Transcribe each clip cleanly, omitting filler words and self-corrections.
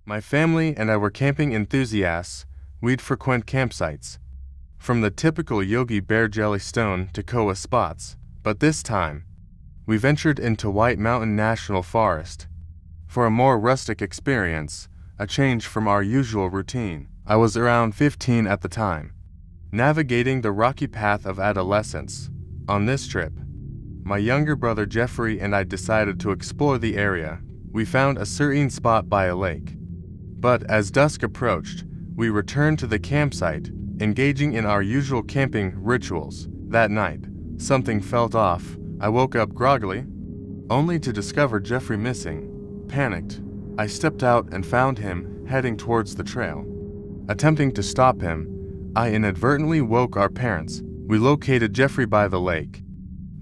My family and I were camping enthusiasts. We'd frequent campsites, from the typical Yogi Bear Jellystone to Koa spots, but this time, we ventured into White Mountain National Forest for a more rustic experience, a change from our usual routine. I was around 15 at the time, navigating the rocky path of adolescence. On this trip, my younger brother Jeffrey and I decided to explore the area. We found a serene spot by a lake, but as dusk approached, we returned to the campsite, engaging in our usual camping rituals. That night, something felt off. I woke up groggily, only to discover Jeffrey missing. Panicked, I stepped out and found him heading towards the trail. Attempting to stop him, I inadvertently woke our parents. We located Jeffrey by the lake,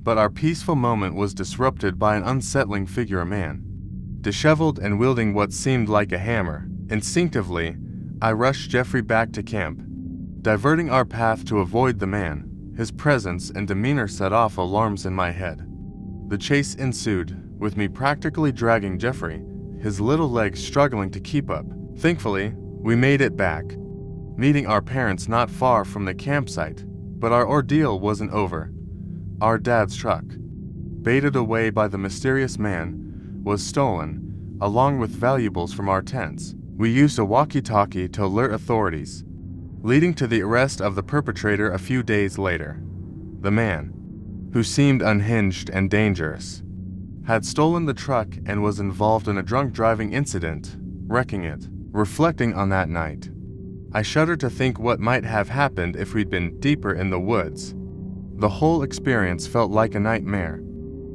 but our peaceful moment was disrupted by an unsettling figure, a man, disheveled and wielding what seemed like a hammer. Instinctively, I rushed Jeffrey back to camp, diverting our path to avoid the man. His presence and demeanor set off alarms in my head. The chase ensued, with me practically dragging Jeffrey, his little legs struggling to keep up. Thankfully, we made it back, meeting our parents not far from the campsite. But our ordeal wasn't over. Our dad's truck, baited away by the mysterious man, was stolen, along with valuables from our tents. We used a walkie-talkie to alert authorities, leading to the arrest of the perpetrator a few days later. The man, who seemed unhinged and dangerous, had stolen the truck and was involved in a drunk driving incident, wrecking it. Reflecting on that night, I shudder to think what might have happened if we'd been deeper in the woods. The whole experience felt like a nightmare,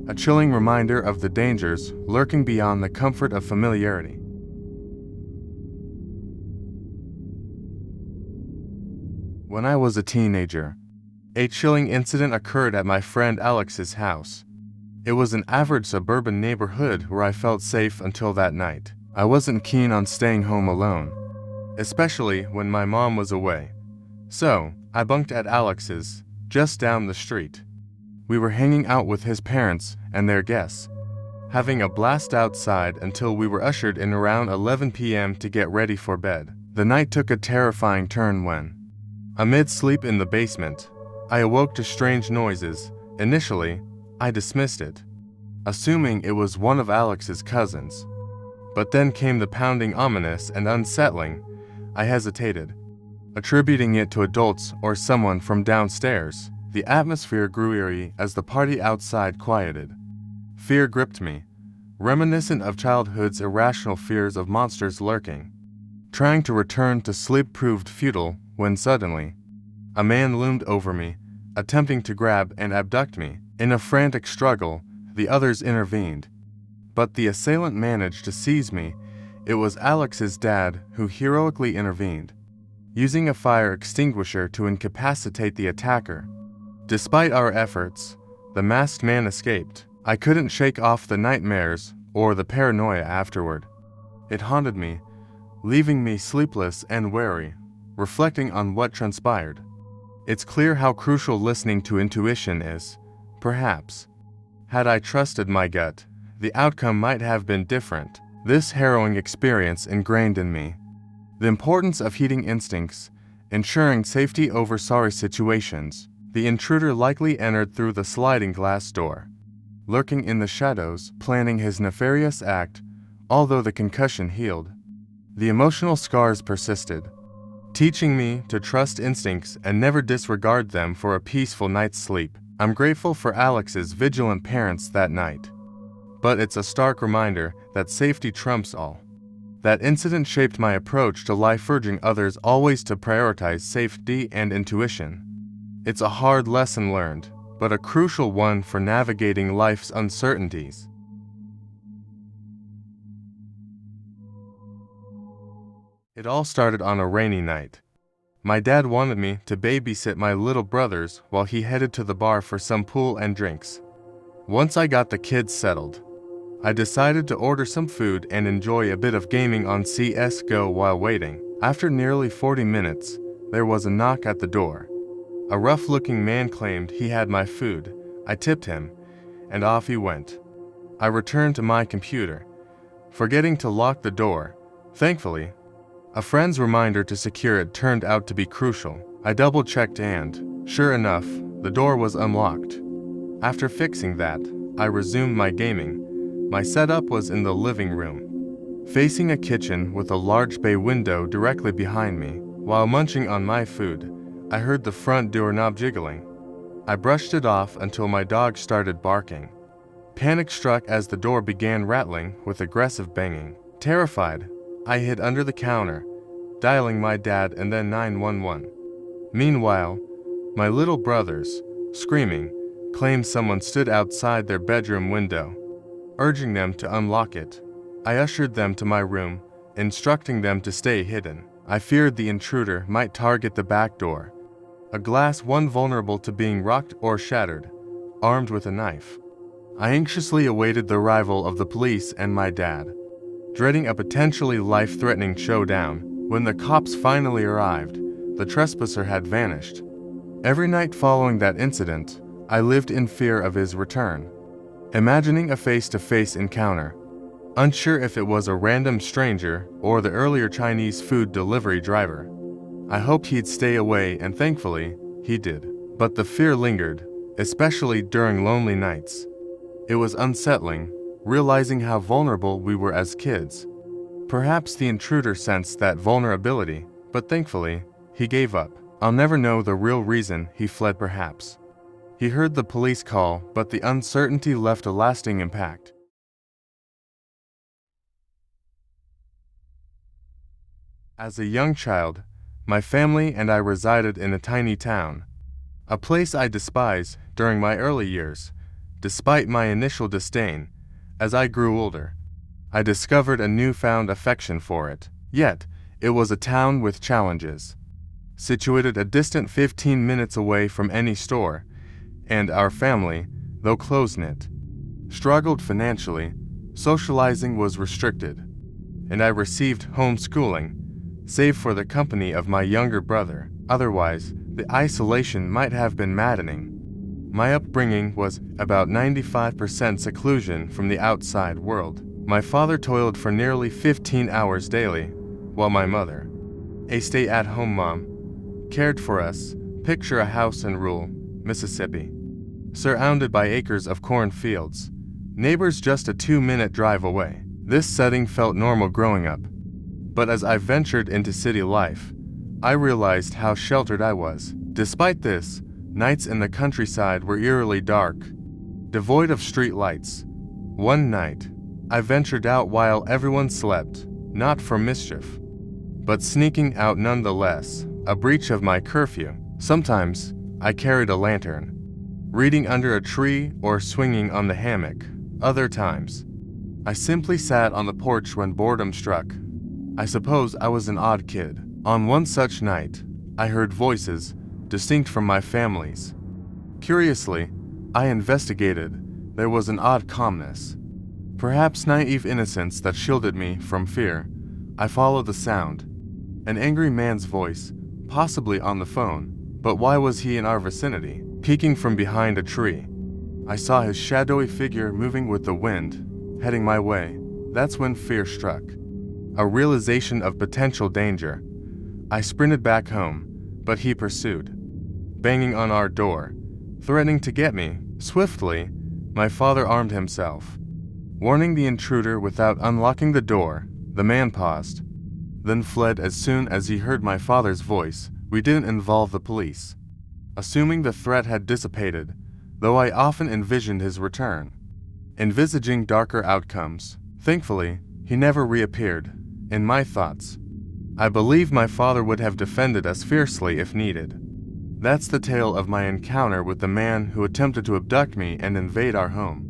a chilling reminder of the dangers lurking beyond the comfort of familiarity. When I was a teenager, a chilling incident occurred at my friend Alex's house. It was an average suburban neighborhood where I felt safe until that night. I wasn't keen on staying home alone, especially when my mom was away. So, I bunked at Alex's, just down the street. We were hanging out with his parents and their guests, having a blast outside until we were ushered in around 11 p.m. to get ready for bed. The night took a terrifying turn when, amid sleep in the basement, I awoke to strange noises. Initially, I dismissed it, assuming it was one of Alex's cousins. But then came the pounding, ominous and unsettling. I hesitated, attributing it to adults or someone from downstairs. The atmosphere grew eerie as the party outside quieted. Fear gripped me, reminiscent of childhood's irrational fears of monsters lurking. Trying to return to sleep proved futile when suddenly, a man loomed over me, attempting to grab and abduct me. In a frantic struggle, the others intervened, but the assailant managed to seize me. It was Alex's dad who heroically intervened, using a fire extinguisher to incapacitate the attacker. Despite our efforts, the masked man escaped. I couldn't shake off the nightmares or the paranoia afterward. It haunted me, leaving me sleepless and wary, reflecting on what transpired. It's clear how crucial listening to intuition is. Perhaps, had I trusted my gut, the outcome might have been different. This harrowing experience ingrained in me the importance of heeding instincts, ensuring safety over sorry situations. The intruder likely entered through the sliding glass door, lurking in the shadows, planning his nefarious act. Although the concussion healed, the emotional scars persisted, teaching me to trust instincts and never disregard them for a peaceful night's sleep. I'm grateful for Alex's vigilant parents that night, but it's a stark reminder that safety trumps all. That incident shaped my approach to life, urging others always to prioritize safety and intuition. It's a hard lesson learned, but a crucial one for navigating life's uncertainties. It all started on a rainy night. My dad wanted me to babysit my little brothers while he headed to the bar for some pool and drinks. Once I got the kids settled, I decided to order some food and enjoy a bit of gaming on CS:GO while waiting. After nearly 40 minutes, there was a knock at the door. A rough-looking man claimed he had my food. I tipped him, and off he went. I returned to my computer, forgetting to lock the door. Thankfully, a friend's reminder to secure it turned out to be crucial. I double-checked and, sure enough, the door was unlocked. After fixing that, I resumed my gaming. My setup was in the living room, facing a kitchen with a large bay window directly behind me. While munching on my food, I heard the front doorknob jiggling. I brushed it off until my dog started barking. Panic struck as the door began rattling with aggressive banging. Terrified, I hid under the counter, dialing my dad and then 911. Meanwhile, my little brothers, screaming, claimed someone stood outside their bedroom window, urging them to unlock it. I ushered them to my room, instructing them to stay hidden. I feared the intruder might target the back door, a glass one vulnerable to being rocked or shattered, armed with a knife. I anxiously awaited the arrival of the police and my dad, dreading a potentially life-threatening showdown. When the cops finally arrived, the trespasser had vanished. Every night following that incident, I lived in fear of his return, imagining a face-to-face encounter, unsure if it was a random stranger or the earlier Chinese food delivery driver. I hoped he'd stay away, and thankfully, he did. But the fear lingered, especially during lonely nights. It was unsettling, realizing how vulnerable we were as kids. Perhaps the intruder sensed that vulnerability, but thankfully, he gave up. I'll never know the real reason he fled perhaps. He heard the police call, but the uncertainty left a lasting impact. As a young child, my family and I resided in a tiny town, a place I despised during my early years. Despite my initial disdain, as I grew older, I discovered a newfound affection for it. Yet, it was a town with challenges. Situated a distant 15 minutes away from any store, and our family, though close-knit, struggled financially. Socializing was restricted, and I received homeschooling, save for the company of my younger brother. Otherwise, the isolation might have been maddening. My upbringing was about 95% seclusion from the outside world. My father toiled for nearly 15 hours daily, while my mother, a stay-at-home mom, cared for us. Picture a house in rural Mississippi, surrounded by acres of cornfields, neighbors just a 2-minute drive away. This setting felt normal growing up. But as I ventured into city life, I realized how sheltered I was. Despite this, nights in the countryside were eerily dark, devoid of street lights. One night, I ventured out while everyone slept, not for mischief, but sneaking out nonetheless, a breach of my curfew. Sometimes, I carried a lantern, reading under a tree or swinging on the hammock. Other times, I simply sat on the porch when boredom struck. I suppose I was an odd kid. On one such night, I heard voices, distinct from my family's. Curiously, I investigated. There was an odd calmness, perhaps naive innocence that shielded me from fear. I followed the sound. An angry man's voice, possibly on the phone, but why was he in our vicinity? Peeking from behind a tree, I saw his shadowy figure moving with the wind, heading my way. That's when fear struck. A realization of potential danger. I sprinted back home, but he pursued, banging on our door, threatening to get me. Swiftly, my father armed himself, warning the intruder without unlocking the door. The man paused, then fled as soon as he heard my father's voice. We didn't involve the police, assuming the threat had dissipated, though I often envisioned his return, envisaging darker outcomes. Thankfully, he never reappeared. In my thoughts, I believe my father would have defended us fiercely if needed. That's the tale of my encounter with the man who attempted to abduct me and invade our home.